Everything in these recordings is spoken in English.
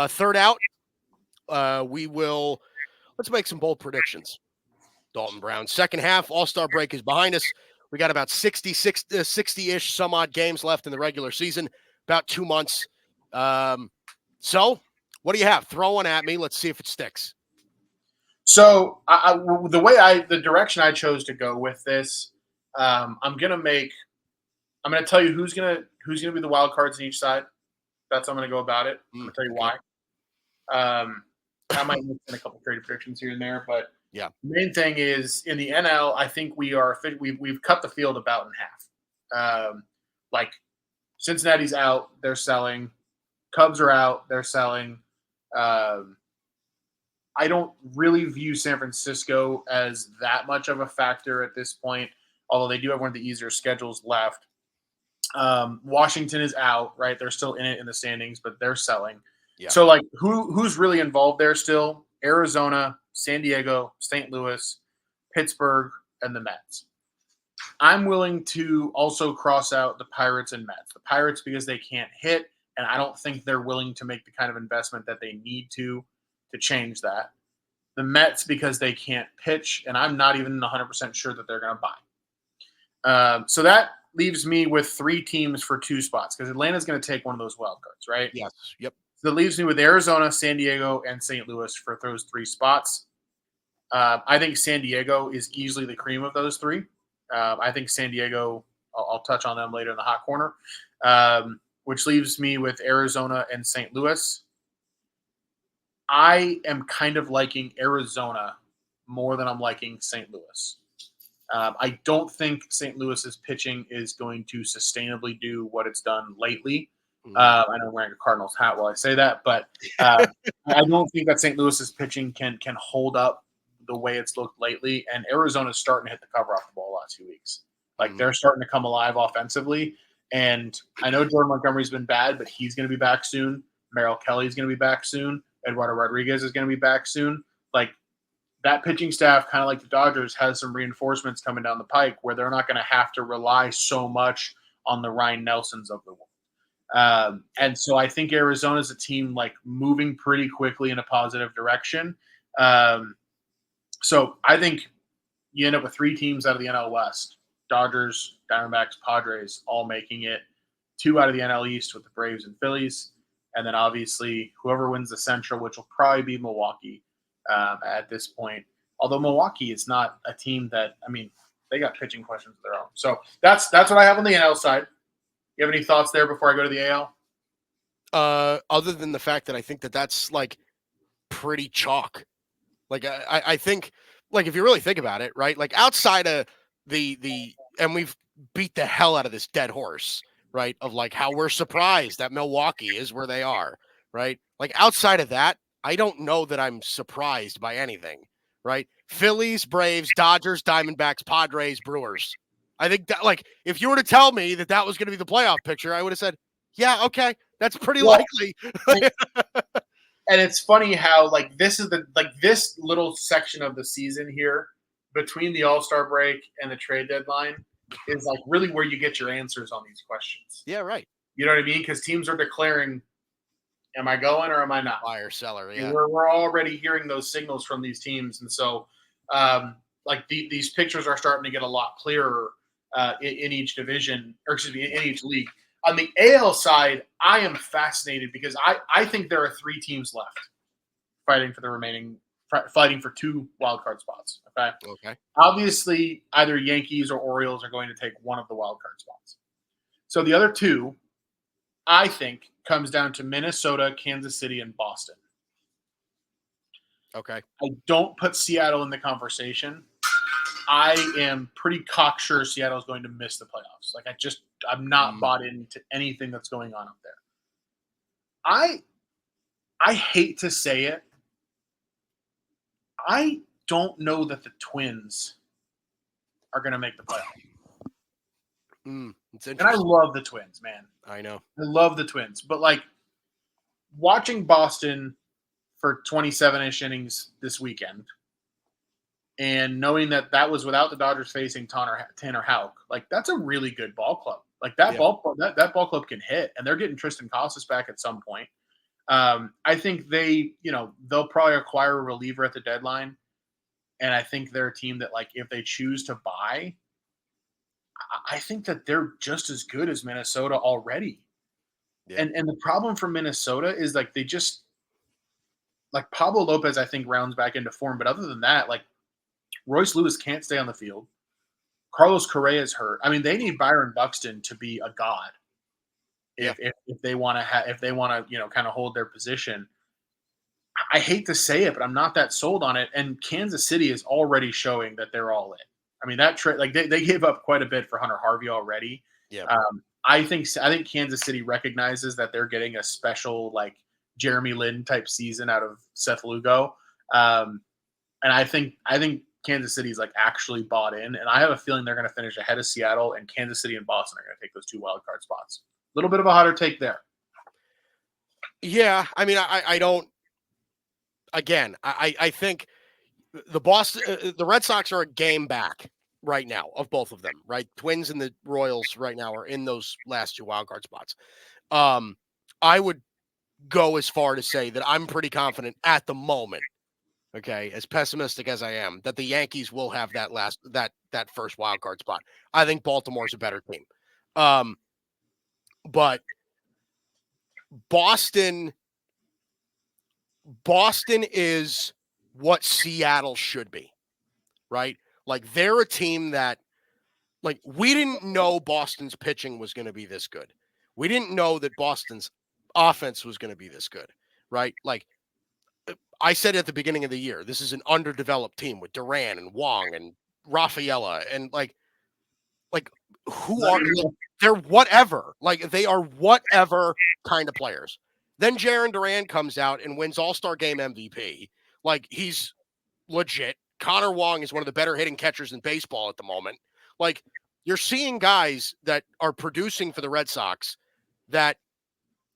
Third out, let's make some bold predictions. Dalton Brown. Second half, All-Star break is behind us. We got about 60-ish some odd games left in the regular season, about 2 months. So what do you have? Throw one at me. Let's see if it sticks. So the direction I chose to go with this, I'm gonna tell you who's gonna be the wild cards on each side. That's how I'm gonna go about it. I'm gonna tell you why. I might mix in a couple trade predictions here and there, but yeah, the main thing is in the NL. I think we've cut the field about in half. Like Cincinnati's out, they're selling. Cubs are out, they're selling. I don't really view San Francisco as that much of a factor at this point, although they do have one of the easier schedules left. Washington is out, right? They're still in it in the standings, but they're selling. Yeah. So, like, who's really involved there still? Arizona, San Diego, St. Louis, Pittsburgh, and the Mets. I'm willing to also cross out the Pirates and Mets. The Pirates because they can't hit, and I don't think they're willing to make the kind of investment that they need to change that. The Mets because they can't pitch, and I'm not even 100% sure that they're going to buy. So that leaves me with 3 teams for 2 spots because Atlanta's going to take one of those wild cards, right? Yes. Yep. So that leaves me with Arizona, San Diego, and St. Louis for those 3 spots. I think San Diego is easily the cream of those 3. I think San Diego, I'll touch on them later in the hot corner, which leaves me with Arizona and St. Louis. I am kind of liking Arizona more than I'm liking St. Louis. I don't think St. Louis's pitching is going to sustainably do what it's done lately. I know I'm wearing a Cardinals hat while I say that, but I don't think that St. Louis's pitching can hold up the way it's looked lately. And Arizona's starting to hit the cover off the ball the last few weeks. Like they're starting to come alive offensively. And I know Jordan Montgomery's been bad, but he's going to be back soon. Merrill Kelly's going to be back soon. Eduardo Rodriguez is going to be back soon. Like that pitching staff, kind of like the Dodgers, has some reinforcements coming down the pike where they're not going to have to rely so much on the Ryan Nelsons of the world. And so I think Arizona is a team like moving pretty quickly in a positive direction. So I think you end up with 3 teams out of the NL West: Dodgers, Diamondbacks, Padres, all making it. 2 out of the NL East with the Braves and Phillies. And then obviously whoever wins the Central, which will probably be Milwaukee at this point. Although Milwaukee is not a team that, I mean, they got pitching questions of their own. So that's what I have on the NL side. You have any thoughts there before I go to the AL? Other than the fact that I think that that's like pretty chalk. Like I think, like if you really think about it, right? Like outside of the and we've beat the hell out of this dead horse, right? Of like how we're surprised that Milwaukee is where they are, right? Like outside of that, I don't know that I'm surprised by anything, right? Phillies, Braves, Dodgers, Diamondbacks, Padres, Brewers. I think that, like, if you were to tell me that that was going to be the playoff picture, I would have said, yeah, okay, that's pretty likely. And it's funny how, like, this little section of the season here between the All-Star break and the trade deadline is like really where you get your answers on these questions. Yeah, right. You know what I mean? Because teams are declaring, am I going or am I not? Buyer, seller, yeah. We're already hearing those signals from these teams. And so, these pictures are starting to get a lot clearer in each division, or excuse me, in each league. On the AL side, I am fascinated because I think there are 3 teams left fighting for 2 wild card spots. Okay. Obviously, either Yankees or Orioles are going to take one of the wild card spots. So the other 2, I think, comes down to Minnesota, Kansas City, and Boston. Okay. I don't put Seattle in the conversation. I am pretty cocksure Seattle is going to miss the playoffs. Like I'm not bought into anything that's going on up there. I hate to say it. I don't know that the Twins are going to make the playoffs. It's interesting. And I love the Twins, man. I know. I love the Twins. But, like, watching Boston for 27-ish innings this weekend and knowing that was without the Dodgers facing Tanner Houck, like, that's a really good ball club. Like, that ball club can hit, and they're getting Tristan Casas back at some point. I think they'll probably acquire a reliever at the deadline, and I think they're a team that, like, if they choose to buy, I think that they're just as good as Minnesota already. Yeah. And the problem for Minnesota is, like, they just like Pablo Lopez, I think, rounds back into form, but other than that, like, Royce Lewis can't stay on the field. Carlos Correa is hurt. I mean, they need Byron Buxton to be a god Yeah. if they want to if they want to kind of hold their position. I hate to say it, but I'm not that sold on it. And Kansas City is already showing that they're all in. I mean, that trade, like, they gave up quite a bit for Hunter Harvey already. Yeah. I think Kansas City recognizes that they're getting a special, like, Jeremy Lin type season out of Seth Lugo, and I think Kansas City's, like, actually bought in, and I have a feeling they're going to finish ahead of Seattle, and Kansas City and Boston are going to take those 2 wild card spots. A little bit of a hotter take there. Yeah. I mean, I don't. Again, I think the Red Sox are a game back right now of both of them, right? Twins and the Royals right now are in those last 2 wild card spots. I would go as far to say that I'm pretty confident at the moment, okay, as pessimistic as I am, that the Yankees will have that first wild card spot. I think Baltimore's a better team. But Boston is what Seattle should be, right? Like, they're a team that, like, we didn't know Boston's pitching was going to be this good. We didn't know that Boston's offense was going to be this good, right? Like, I said at the beginning of the year, this is an underdeveloped team with Duran and Wong and Rafaela and like who are they're whatever. Like, they are whatever kind of players. Then Jaron Duran comes out and wins All-Star Game MVP. Like, he's legit. Connor Wong is one of the better hitting catchers in baseball at the moment. Like, you're seeing guys that are producing for the Red Sox that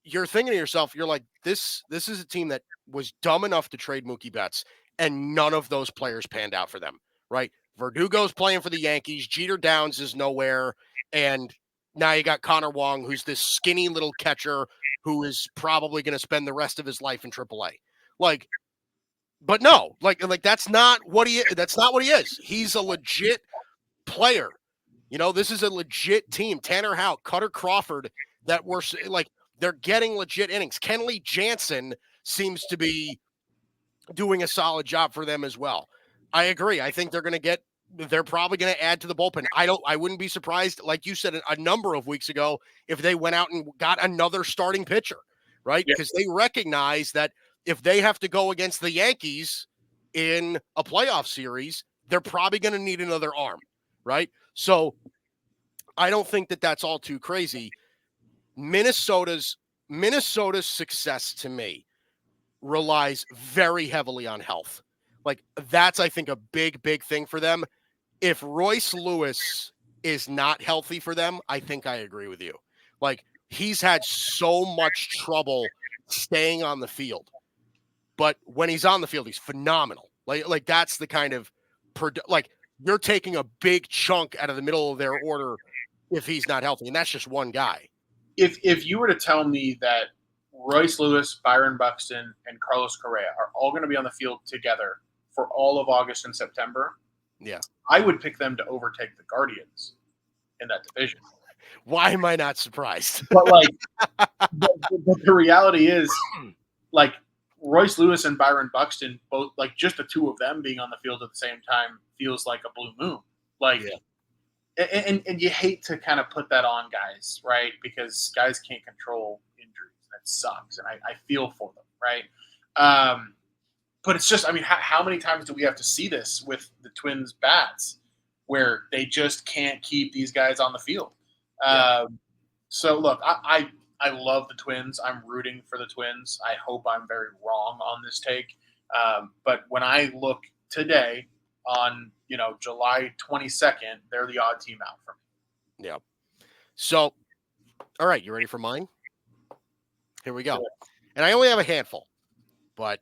you're thinking to yourself, you're like, this is a team that was dumb enough to trade Mookie Betts, and none of those players panned out for them, right? Verdugo's playing for the Yankees. Jeter Downs is nowhere. And now you got Connor Wong, who's this skinny little catcher who is probably going to spend the rest of his life in AAA. Like, but no, like that's not what he is. He's a legit player. This is a legit team. Tanner Houck, Cutter Crawford, that were like, they're getting legit innings. Kenley Jansen seems to be doing a solid job for them as well. I agree. I think they're probably going to add to the bullpen. I wouldn't be surprised, like you said a number of weeks ago, if they went out and got another starting pitcher, right? Because they recognize that if they have to go against the Yankees in a playoff series, they're probably going to need another arm, right? So I don't think that that's all too crazy. Minnesota's success to me relies very heavily on health. Like, that's, I think, a big thing for them. If Royce Lewis is not healthy for them, I think I agree with you. Like, he's had so much trouble staying on the field, but when he's on the field, he's phenomenal. Like that's the kind of like, you're taking a big chunk out of the middle of their order if he's not healthy, and that's just one guy. If you were to tell me that Royce Lewis, Byron Buxton, and Carlos Correa are all going to be on the field together for all of August and September, yeah, I would pick them to overtake the Guardians in that division. Why am I not surprised? But but the reality is, like, Royce Lewis and Byron Buxton, both, like, just the two of them being on the field at the same time feels like a blue moon. Like, and you hate to kind of put that on guys, right? Because guys can't control injuries. That sucks, and I feel for them, right? But it's just, I mean, how many times do we have to see this with the Twins bats where they just can't keep these guys on the field? So look, I love the Twins. I'm rooting for the Twins. I hope I'm very wrong on this take. But when I look today on, July 22nd, they're the odd team out for me. Yeah. So, all right, you ready for mine? Here we go. Sure. And I only have a handful, but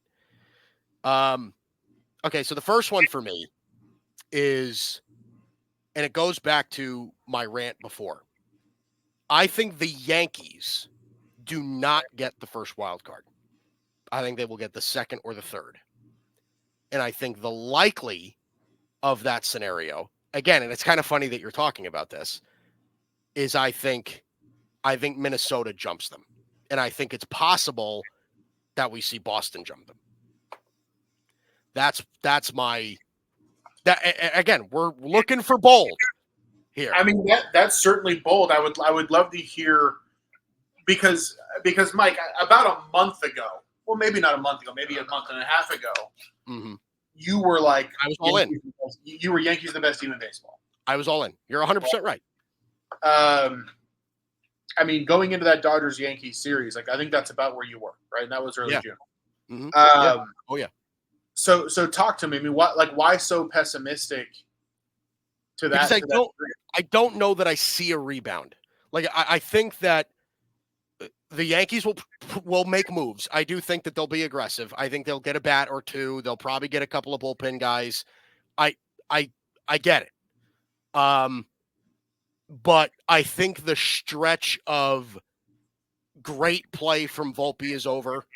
okay, so the first one for me is, and it goes back to my rant before, I think the Yankees do not get the first wild card. I think they will get the second or the third. And I think the likely of that scenario, again, and it's kind of funny that you're talking about this, is I think Minnesota jumps them. And I think it's possible that we see Boston jump them. That's my again, we're looking for bold here. I mean, that's certainly bold. I would love to hear because Mike, about a month ago, well, maybe not a month ago, maybe a month and a half ago, you were like, I was all in. You were Yankees the best team in baseball. I was all in. You're 100% right. I mean, going into that Dodgers-Yankees series, like I think that's about where you were, right? And that was early June. Mm-hmm. Oh yeah. So talk to me. I mean, why so pessimistic to that? Because I don't know that I see a rebound. Like I think that the Yankees will make moves. I do think that they'll be aggressive. I think they'll get a bat or two. They'll probably get a couple of bullpen guys. I get it. But I think the stretch of great play from Volpe is over.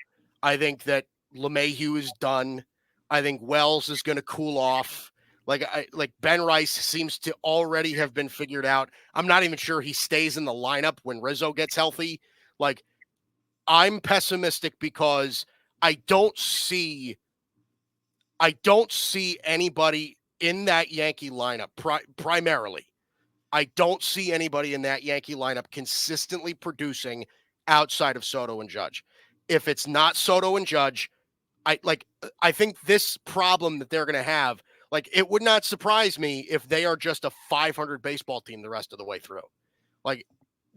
I think that LeMahieu is done. I think Wells is going to cool off. Like Ben Rice seems to already have been figured out. I'm not even sure he stays in the lineup when Rizzo gets healthy. Like, I'm pessimistic because I don't see anybody in that Yankee lineup primarily. I don't see anybody in that Yankee lineup consistently producing outside of Soto and Judge. If it's not Soto and Judge, I think this problem that they're going to have, like, it would not surprise me if they are just a 500 baseball team the rest of the way through. Like,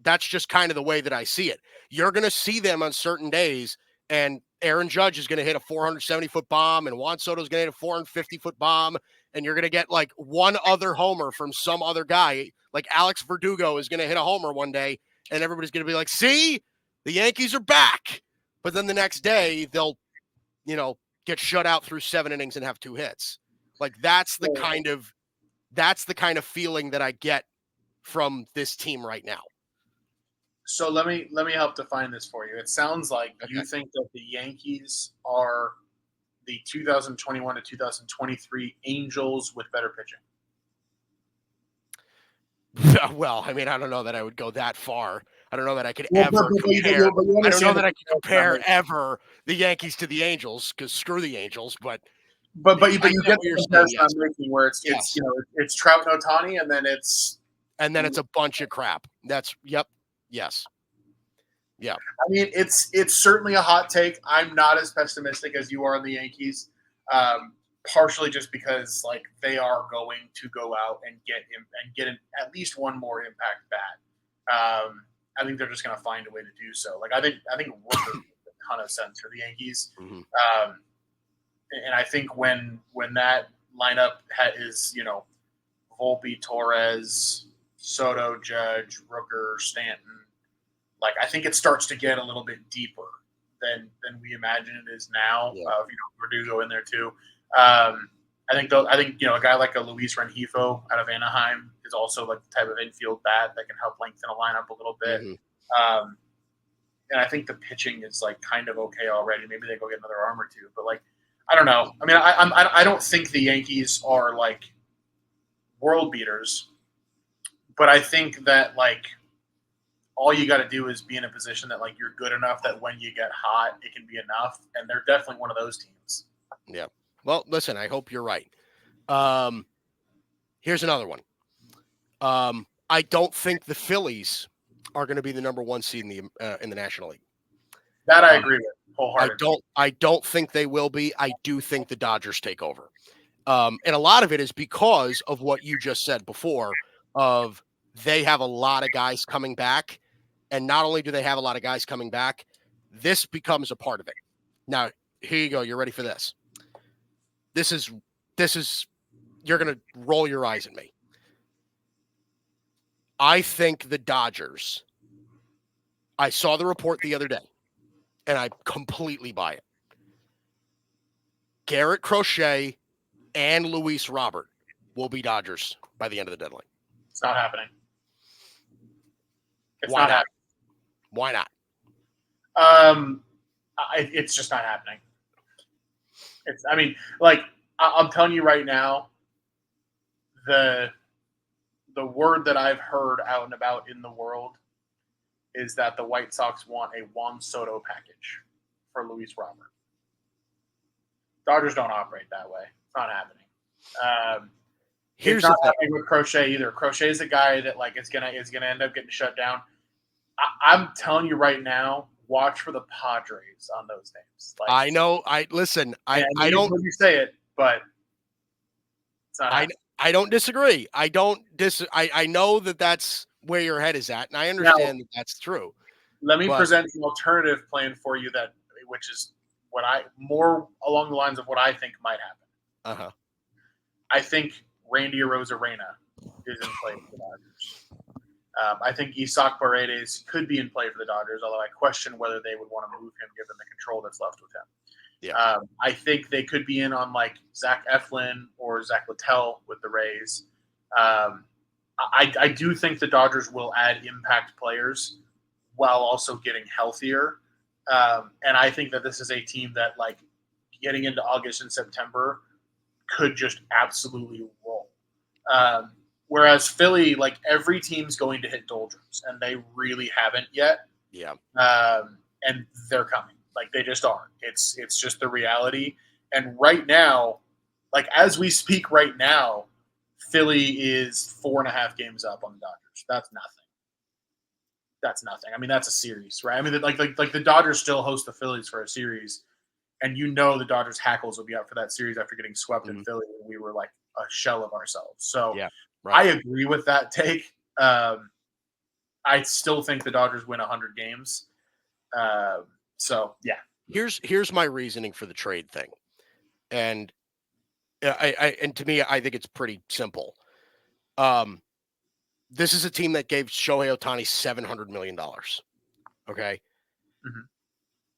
that's just kind of the way that I see it. You're going to see them on certain days, and Aaron Judge is going to hit a 470-foot bomb, and Juan Soto is going to hit a 450-foot bomb, and you're going to get like one other homer from some other guy. Like Alex Verdugo is going to hit a homer one day, and everybody's going to be like, see, the Yankees are back. But then the next day, they'll, get shut out through 7 innings and have 2 hits. Like that's the kind of feeling that I get from this team right now. So let me help define this for you. It sounds like you think that the Yankees are the 2021 to 2023 Angels with better pitching. Well, I mean, I don't know that I would go that far. I don't know that I could ever compare. I don't know that I could compare ever the Yankees to the Angels because screw the Angels. But you get the comparison I'm making where it's Trout and Ohtani, and then it's a bunch of crap. Yes. Yeah. I mean, it's certainly a hot take. I'm not as pessimistic as you are on the Yankees, partially just because like they are going to go out and get at least one more impact bat. I think they're just going to find a way to do so. Like I think Rooker makes a ton of sense for the Yankees, and I think when that lineup is Volpe, Torres, Soto, Judge, Rooker, Stanton. Like I think it starts to get a little bit deeper than we imagine it is now. Yeah. Verdugo in there too. I think a guy like a Luis Rengifo out of Anaheim is also like the type of infield bat that can help lengthen a lineup a little bit. And I think the pitching is like kind of okay already. Maybe they go get another arm or two, but like I don't know. I mean, I don't think the Yankees are like world beaters, but I think that like all you got to do is be in a position that like you're good enough that when you get hot, it can be enough. And they're definitely one of those teams. Yeah. Well, listen, I hope you're right. Here's another one. I don't think the Phillies are going to be the number 1 seed in the National League. That I agree with wholeheartedly. I don't think they will be. I do think the Dodgers take over. And a lot of it is because of what you just said before of they have a lot of guys coming back. And not only do they have a lot of guys coming back, this becomes a part of it. Now, here you go. You're ready for this. This is you're going to roll your eyes at me. I think the Dodgers, I saw the report the other day, and I completely buy it. Garrett Crochet and Luis Robert will be Dodgers by the end of the deadline. It's not happening. Why not? Why not? It's just not happening. I mean, like I'm telling you right now, the word that I've heard out and about in the world is that the White Sox want a Juan Soto package for Luis Robert. Dodgers don't operate that way. It's not happening. Here's it's not the thing. happening with Crochet either. Crochet is a guy that like is gonna end up getting shut down. I'm telling you right now, watch for the Padres on those names. Like, I know. I listen. I don't. When you say it, but it's not. I don't disagree. I know that that's where your head is at, and I Now, understand that that's true. let me But present an alternative plan for you which is what more along the lines of what I think might happen. I think Randy Arozarena is in play for the Dodgers. I think Isaac Paredes could be in play for the Dodgers, although I question whether they would want to move him given the control that's left with him. Yeah. I think they could be in on like Zach Eflin or Zach Littell with the Rays. I do think the Dodgers will add impact players while also getting healthier. And I think that this is a team that, like, getting into August and September could just absolutely roll. Whereas Philly, like, every team's going to hit doldrums, and they really haven't yet. Yeah. And they're coming. Like, they just are. It's just the reality. And right now, like, as we speak right now, Philly is 4.5 games up on the Dodgers. That's nothing. I mean, that's a series, right? I mean, like the Dodgers still host the Phillies for a series, and you know the Dodgers hackles will be out for that series after getting swept in Philly when we were like a shell of ourselves. So yeah, right. I agree with that take. I still think the Dodgers win 100 games. So yeah. Here's my reasoning for the trade thing, and and to me, I think it's pretty simple. This is a team that gave Shohei Ohtani $700 million. Okay. Mm-hmm.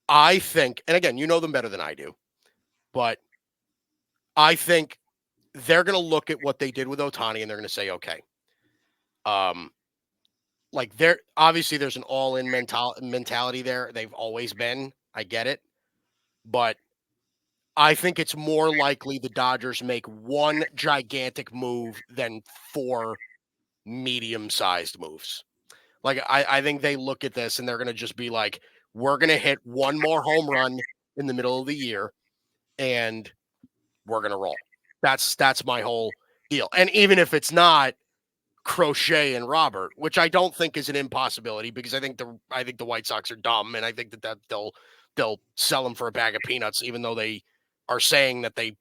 I think, and again, you know them better than I do, but I think they're going to look at what they did with Ohtani and they're going to say, okay, like obviously there's an all-in mentality there. They've always been, I get it, but I think it's more likely the Dodgers make one gigantic move than 4 medium-sized moves. Like, I think they look at this and they're going to just be like, we're going to hit one more home run in the middle of the year and we're going to roll. That's my whole deal. And even if it's not Crochet and Robert, which I don't think is an impossibility because I think the White Sox are dumb and I think that they'll sell them for a bag of peanuts, even though they are saying that they,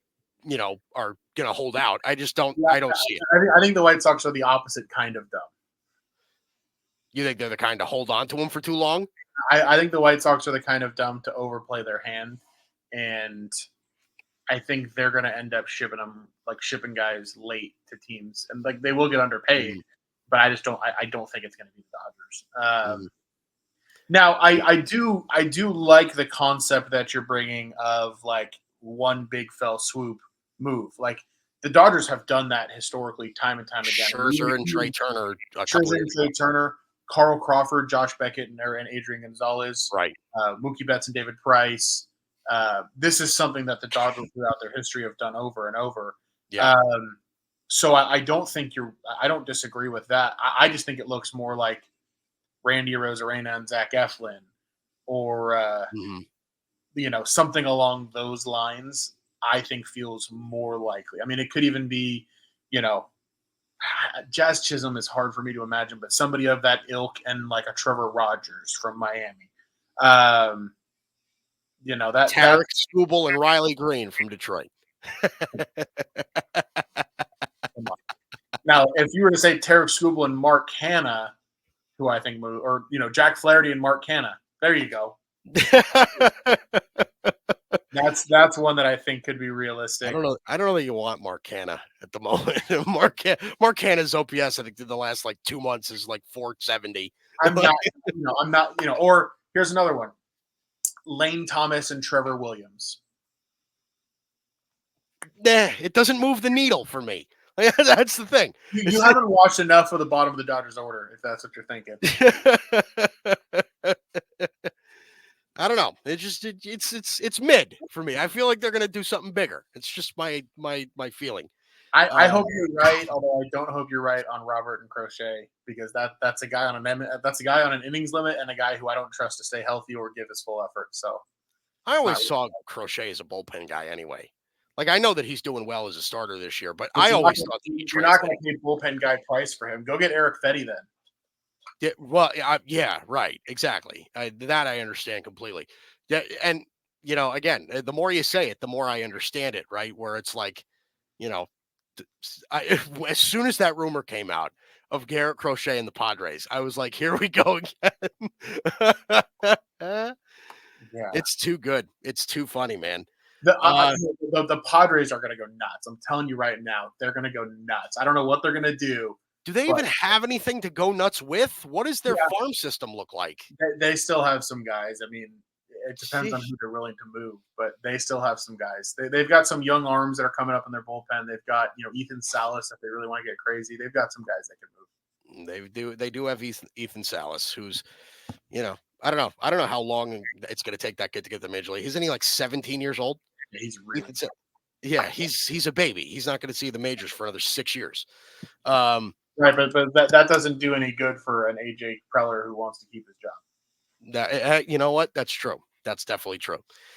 are going to hold out. I just don't, I don't see it. I think the White Sox are the opposite kind of dumb. You think they're the kind to hold on to him for too long? I think the White Sox are the kind of dumb to overplay their hand, and I think they're going to end up shipping guys late to teams, and like they will get underpaid, but I don't think it's going to be the Dodgers. Now, I do like the concept that you're bringing of like one big fell swoop move. Like the Dodgers have done that historically, time and time again. Scherzer and Trey Turner. Carl Crawford, Josh Beckett, and Adrian Gonzalez. Right. Mookie Betts and David Price. This is something that the Dodgers throughout their history have done over and over. Yeah. So I don't think I don't disagree with that. I just think it looks more like Randy Arozarena and Zach Eflin or, something along those lines, I think feels more likely. I mean, it could even be, Jazz Chisholm is hard for me to imagine, but somebody of that ilk and like a Trevor Rogers from Miami. That Tarek Skubal and Riley Green from Detroit. Now, if you were to say Tarek Skubal and Mark Hanna, who I think moved, or Jack Flaherty and Mark Hanna, there you go. That's one that I think could be realistic. I don't know that you want Mark Hanna at the moment. Mark Hanna's OPS, I think, the last like 2 months is like 470. I'm not. Or here's another one: Lane Thomas and Trevor Williams. Nah, it doesn't move the needle for me. That's the thing. You haven't watched enough of the bottom of the Dodgers order, if that's what you're thinking. I don't know. It's mid for me. I feel like they're gonna do something bigger. It's just my feeling. I Um, hope you're right, although I don't hope you're right on Robert and Crochet because that's a guy on an innings limit and a guy who I don't trust to stay healthy or give his full effort. So I it's not always saw Crochet as a bullpen guy anyway. Like I know that he's doing well as a starter this year, but but I always thought that he you're not going translated. to pay bullpen guy price for him. Go get Eric Fetty then. Yeah, well, yeah, right, exactly. That I understand completely. Yeah, and again, the more you say it, the more I understand it. Right, where it's like, you know, as soon as that rumor came out of Garrett Crochet and the Padres, I was like, here we go again. Yeah. It's too good. It's too funny, man. The, Uh, the Padres are going to go nuts. I'm telling you right now, they're going to go nuts. I don't know what they're going to do, do they but even have anything to go nuts with? What does their yeah, farm system look like? they still have some guys. I mean, it depends on Sheesh. who they're willing to move, but they still have some guys. They've got some young arms that are coming up in their bullpen. They've got Ethan Salas if they really want to get crazy. They've got some guys that can move. They do have Ethan Salas, who's I don't know. I don't know how long it's going to take that kid to get to the major league. Isn't he like 17 years old? Yeah, he's really Ethan Sa- Yeah, he's a baby. He's not going to see the majors for another 6 years. Um, right, but that doesn't do any good for an AJ Preller who wants to keep his job. that you know what? That's true. That's definitely true.